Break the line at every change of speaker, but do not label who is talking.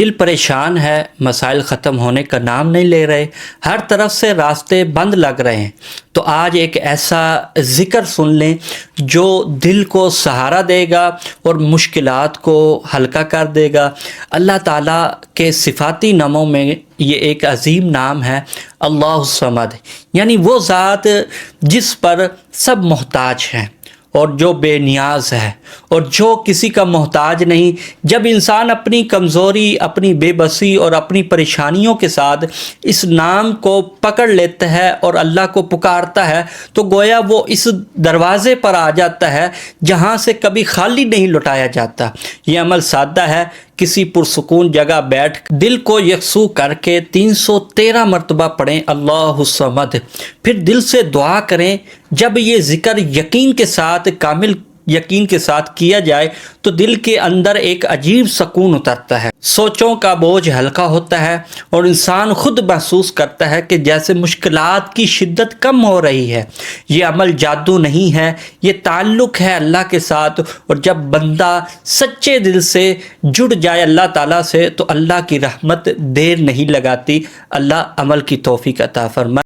دل پریشان ہے، مسائل ختم ہونے کا نام نہیں لے رہے، ہر طرف سے راستے بند لگ رہے ہیں، تو آج ایک ایسا ذکر سن لیں جو دل کو سہارا دے گا اور مشکلات کو ہلکا کر دے گا۔ اللہ تعالیٰ کے صفاتی ناموں میں یہ ایک عظیم نام ہے، اللہ الصمد، یعنی وہ ذات جس پر سب محتاج ہیں اور جو بے نیاز ہے اور جو کسی کا محتاج نہیں۔ جب انسان اپنی کمزوری، اپنی بے بسی اور اپنی پریشانیوں کے ساتھ اس نام کو پکڑ لیتا ہے اور اللہ کو پکارتا ہے تو گویا وہ اس دروازے پر آ جاتا ہے جہاں سے کبھی خالی نہیں لوٹایا جاتا۔ یہ عمل سادہ ہے، کسی پرسکون جگہ بیٹھ دل کو یکسو کر کے 313 مرتبہ پڑھیں اللہ الصمد، پھر دل سے دعا کریں۔ جب یہ ذکر یقین کے ساتھ، کامل یقین کے ساتھ کیا جائے تو دل کے اندر ایک عجیب سکون اترتا ہے، سوچوں کا بوجھ ہلکا ہوتا ہے اور انسان خود محسوس کرتا ہے کہ جیسے مشکلات کی شدت کم ہو رہی ہے۔ یہ عمل جادو نہیں ہے، یہ تعلق ہے اللہ کے ساتھ، اور جب بندہ سچے دل سے جڑ جائے اللہ تعالیٰ سے تو اللہ کی رحمت دیر نہیں لگاتی۔ اللہ عمل کی توفیق عطا فرمائے۔